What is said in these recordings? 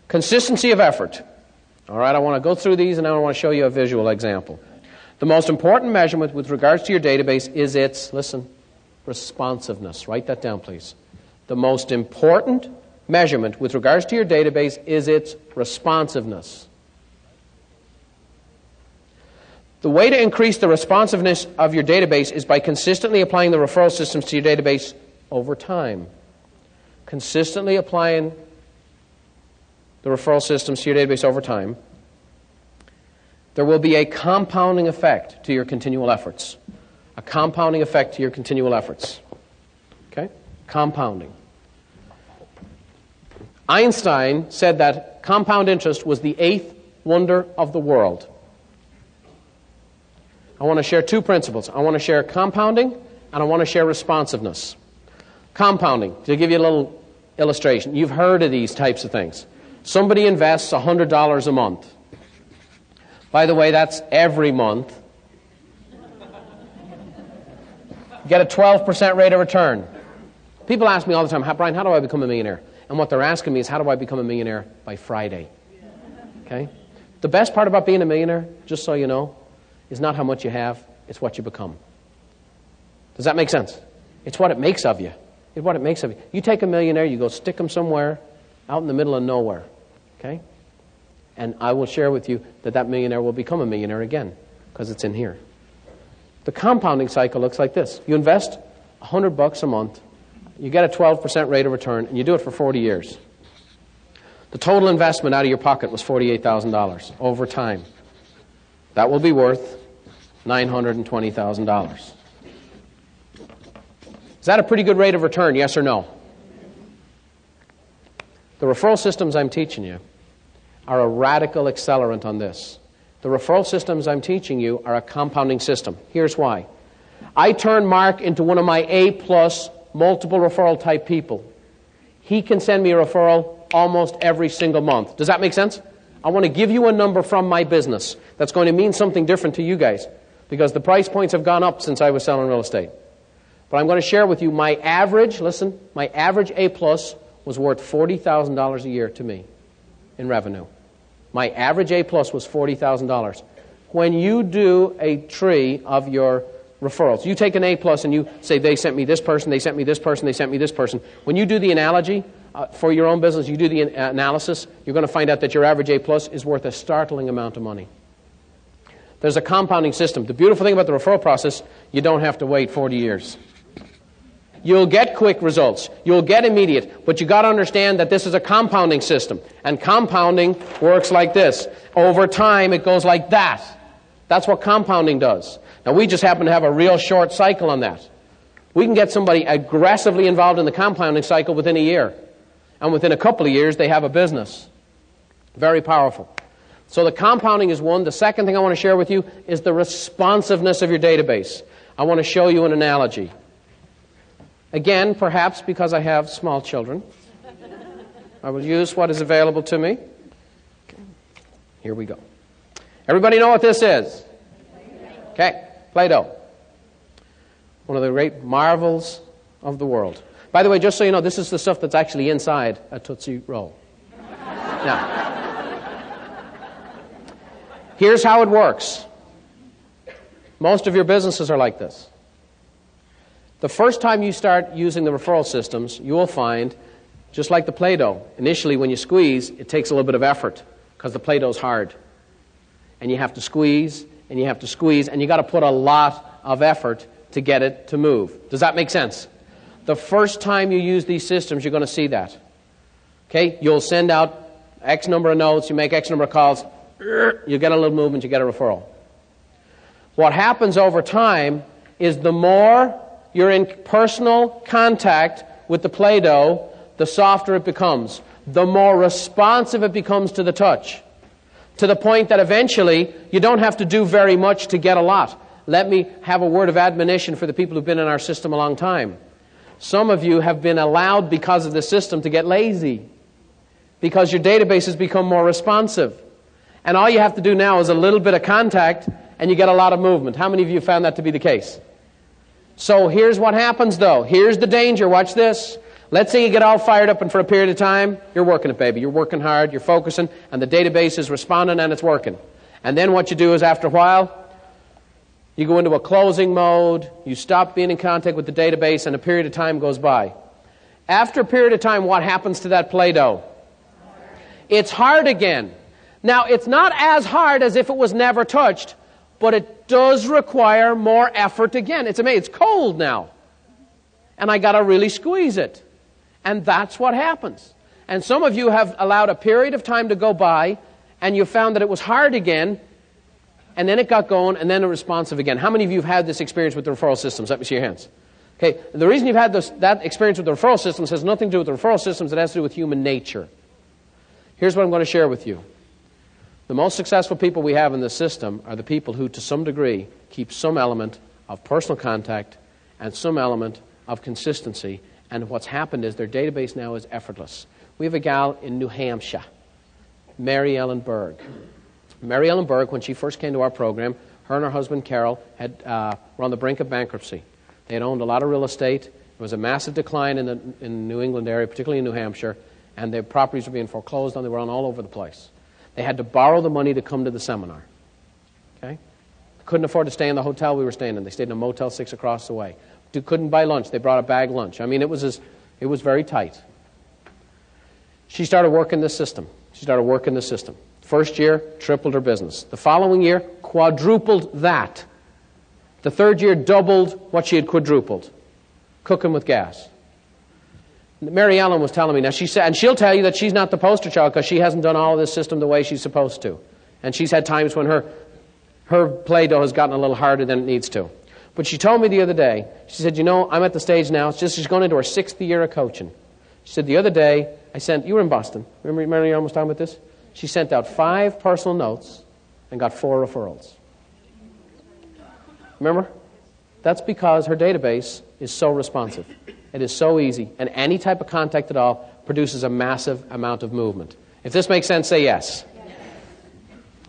Consistency of effort. All right, I want to go through these and I want to show you a visual example. The most important measurement with regards to your database is its, listen, responsiveness. Write that down, please. The most important measurement with regards to your database is its responsiveness. The way to increase the responsiveness of your database is by consistently applying the referral systems to your database over time. Consistently applying the referral systems to your database over time. There will be a compounding effect to your continual efforts. A compounding effect to your continual efforts. Okay? Compounding. Einstein said that compound interest was the eighth wonder of the world. I want to share two principles. I want to share compounding and I want to share responsiveness. Compounding, to give you a little illustration. You've heard of these types of things. Somebody invests $100 a month. By the way, that's every month. You get a 12% rate of return. People ask me all the time, Brian, how do I become a millionaire? And what they're asking me is, how do I become a millionaire by Friday? Okay? The best part about being a millionaire, just so you know, is not how much you have, it's what you become. Does that make sense? It's what it makes of you. It's what it makes of you. You take a millionaire, you go stick them somewhere out in the middle of nowhere. Okay? And I will share with you that that millionaire will become a millionaire again, because it's in here. The compounding cycle looks like this. You invest $100 a month, you get a 12% rate of return, and you do it for 40 years. The total investment out of your pocket was $48,000 over time. That will be worth $920,000. Is that a pretty good rate of return, yes or no? The referral systems I'm teaching you are a radical accelerant on this. The referral systems I'm teaching you are a compounding system. Here's why. I turn Mark into one of my A-plus multiple referral type people. He can send me a referral almost every single month. Does that make sense? I want to give you a number from my business that's going to mean something different to you guys, because the price points have gone up since I was selling real estate. But I'm going to share with you my average, listen, my average A-plus was worth $40,000 a year to me in revenue. My average A-plus was $40,000. When you do a tree of your referrals, you take an A-plus and you say, they sent me this person, they sent me this person, they sent me this person. When you do the analogy for your own business, you do the analysis, you're going to find out that your average A-plus is worth a startling amount of money. There's a compounding system. The beautiful thing about the referral process, you don't have to wait 40 years. You'll get quick results. You'll get immediate. But you got to understand that this is a compounding system. And compounding works like this. Over time, it goes like that. That's what compounding does. Now, we just happen to have a real short cycle on that. We can get somebody aggressively involved in the compounding cycle within a year. And within a couple of years, they have a business. Very powerful. So the compounding is one. The second thing I want to share with you is the responsiveness of your database. I want to show you an analogy. Again, perhaps because I have small children, I will use what is available to me. Okay. Here we go. Everybody know what this is? Okay, Play-Doh. One of the great marvels of the world. By the way, just so you know, this is the stuff that's actually inside a Tootsie Roll. Now, here's how it works. Most of your businesses are like this. The first time you start using the referral systems, you will find, just like the Play-Doh, initially when you squeeze, it takes a little bit of effort because the Play-Doh is hard. And you have to squeeze, and you have to squeeze, and you got to put a lot of effort to get it to move. Does that make sense? The first time you use these systems, you're going to see that. Okay? You'll send out X number of notes, you make X number of calls, you get a little movement, you get a referral. What happens over time is the more you're in personal contact with the Play-Doh, the softer it becomes. The more responsive it becomes to the touch. To the point that eventually you don't have to do very much to get a lot. Let me have a word of admonition for the people who've been in our system a long time. Some of you have been allowed because of the system to get lazy. Because your database has become more responsive. And all you have to do now is a little bit of contact and you get a lot of movement. How many of you found that to be the case? So here's what happens though. Here's the danger. Watch this. Let's say you get all fired up and for a period of time, you're working it, baby. You're working hard, you're focusing, and the database is responding and it's working. And then what you do is after a while, you go into a closing mode, you stop being in contact with the database, and a period of time goes by. After a period of time, what happens to that Play-Doh? It's hard again. Now, it's not as hard as if it was never touched, but it does require more effort again. It's amazing. It's cold now. And I got to really squeeze it. And that's what happens. And some of you have allowed a period of time to go by, and you found that it was hard again, and then it got going, and then it responsive again. How many of you have had this experience with the referral systems? Let me see your hands. Okay, the reason you've had that experience with the referral systems has nothing to do with the referral systems. It has to do with human nature. Here's what I'm going to share with you. The most successful people we have in this system are the people who, to some degree, keep some element of personal contact and some element of consistency. And what's happened is their database now is effortless. We have a gal in New Hampshire, Mary Ellen Berg. Mary Ellen Berg, when she first came to our program, her and her husband Carol were on the brink of bankruptcy. They had owned a lot of real estate. There was a massive decline in the New England area, particularly in New Hampshire, and their properties were being foreclosed on. They were on all over the place. They had to borrow the money to come to the seminar. Okay? Couldn't afford to stay in the hotel we were staying in. They stayed in a Motel 6 across the way. Couldn't buy lunch. They brought a bag lunch. I mean, it was very tight. She started working this system. First year, tripled her business. The following year, quadrupled that. The third year, doubled what she had quadrupled. Cooking with gas. Mary Ellen was telling me, now she said, and she'll tell you that she's not the poster child because she hasn't done all of this system the way she's supposed to. And she's had times when her Play-Doh has gotten a little harder than it needs to. But she told me the other day, she said, I'm at the stage now, she's going into her 6th year of coaching. She said, the other day, you were in Boston. Remember Mary Ellen was talking about this? She sent out 5 personal notes and got 4 referrals. Remember? That's because her database is so responsive. It is so easy. And any type of contact at all produces a massive amount of movement. If this makes sense, say yes.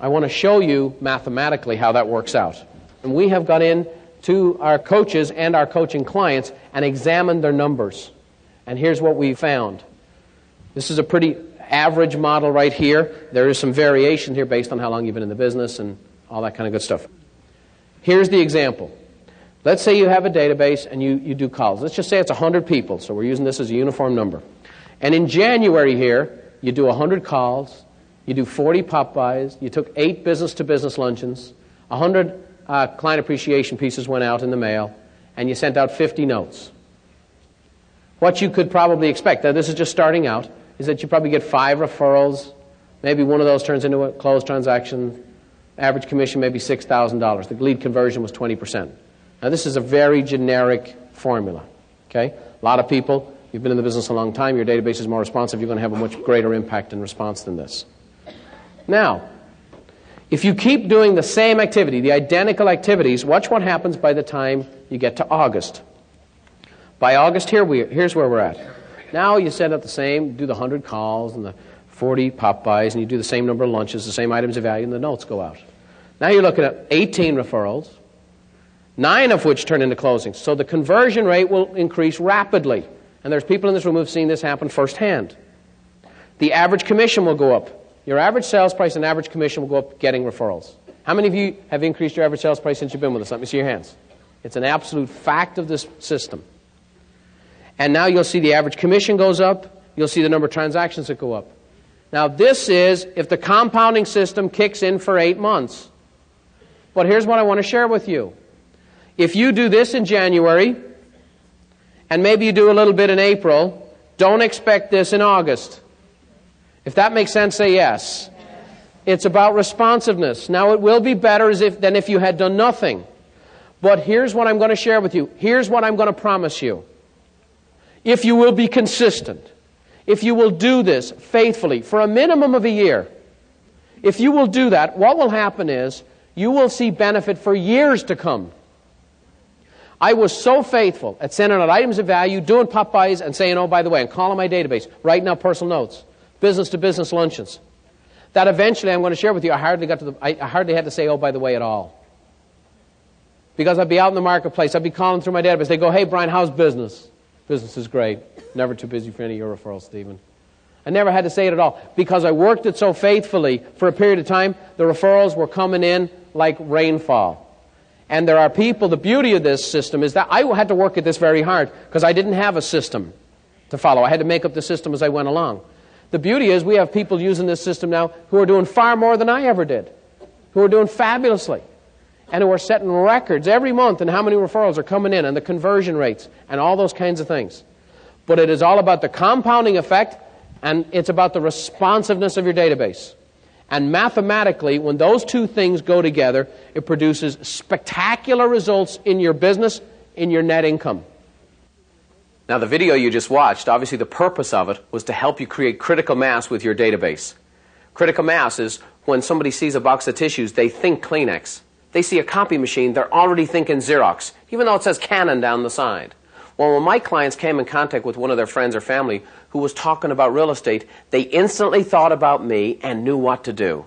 I want to show you mathematically how that works out. And we have got in to our coaches and our coaching clients and examined their numbers. And here's what we found. This is a pretty average model right here. There is some variation here based on how long you've been in the business and all that kind of good stuff. Here's the example. Let's say you have a database and you do calls. Let's just say it's 100 people, so we're using this as a uniform number. And in January here, you do 100 calls, you do 40 pop-bys, you took 8 business-to-business luncheons, 100 client appreciation pieces went out in the mail, and you sent out 50 notes. What you could probably expect, now this is just starting out, is that you probably get 5 referrals, maybe one of those turns into a closed transaction, average commission maybe $6,000. The lead conversion was 20%. Now this is a very generic formula. Okay? A lot of people, you've been in the business a long time, your database is more responsive, you're going to have a much greater impact and response than this. Now, if you keep doing the same activity, the identical activities, watch what happens by the time you get to August. By August, here's where we're at. Now you set up the same, do the 100 calls and the 40 pop-bys, and you do the same number of lunches, the same items of value, and the notes go out. Now you're looking at 18 referrals, 9 of which turn into closings. So the conversion rate will increase rapidly. And there's people in this room who've seen this happen firsthand. The average commission will go up. Your average sales price and average commission will go up getting referrals. How many of you have increased your average sales price since you've been with us? Let me see your hands. It's an absolute fact of this system. And now you'll see the average commission goes up. You'll see the number of transactions that go up. Now this is if the compounding system kicks in for 8 months. But here's what I want to share with you. If you do this in January, and maybe you do a little bit in April, don't expect this in August. If that makes sense, say yes. It's about responsiveness. Now, it will be better than if you had done nothing. But here's what I'm going to share with you. Here's what I'm going to promise you. If you will be consistent, if you will do this faithfully for a minimum of a year, if you will do that, what will happen is you will see benefit for years to come. I was so faithful at sending out items of value, doing pop-bys, and saying, oh, by the way, and calling my database, writing out personal notes, business-to-business luncheons, that eventually I'm going to share with you, I hardly had to say, oh, by the way, at all. Because I'd be out in the marketplace, I'd be calling through my database, they go, hey, Brian, how's business? Business is great. Never too busy for any of your referrals, Stephen. I never had to say it at all. Because I worked it so faithfully for a period of time, the referrals were coming in like rainfall. And there are people, the beauty of this system is that I had to work at this very hard because I didn't have a system to follow. I had to make up the system as I went along. The beauty is we have people using this system now who are doing far more than I ever did, who are doing fabulously, and who are setting records every month in how many referrals are coming in and the conversion rates and all those kinds of things. But it is all about the compounding effect, and it's about the responsiveness of your database. And mathematically, when those two things go together, it produces spectacular results in your business, in your net income. Now, the video you just watched, obviously the purpose of it was to help you create critical mass with your database. Critical mass is when somebody sees a box of tissues, they think Kleenex. They see a copy machine, they're already thinking Xerox, even though it says Canon down the side. Well, when my clients came in contact with one of their friends or family who was talking about real estate, they instantly thought about me and knew what to do.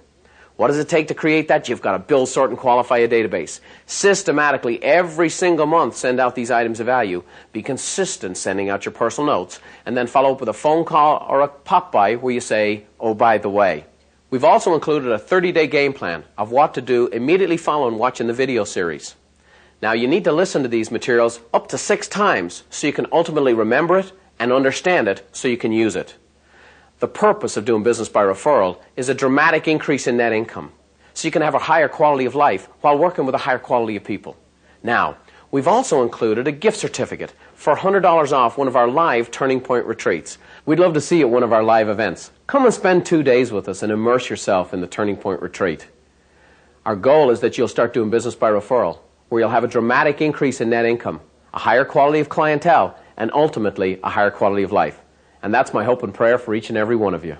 What does it take to create that? You've got to build, sort, and qualify a database. Systematically, every single month, send out these items of value. Be consistent sending out your personal notes, and then follow up with a phone call or a pop-by where you say, oh, by the way. We've also included a 30-day game plan of what to do immediately following watching the video series. Now, you need to listen to these materials up to 6 times so you can ultimately remember it and understand it so you can use it. The purpose of doing business by referral is a dramatic increase in net income so you can have a higher quality of life while working with a higher quality of people. Now, we've also included a gift certificate for $100 off one of our live Turning Point retreats. We'd love to see you at one of our live events. Come and spend 2 days with us and immerse yourself in the Turning Point retreat. Our goal is that you'll start doing business by referral, where you'll have a dramatic increase in net income, a higher quality of clientele, and ultimately a higher quality of life. And that's my hope and prayer for each and every one of you.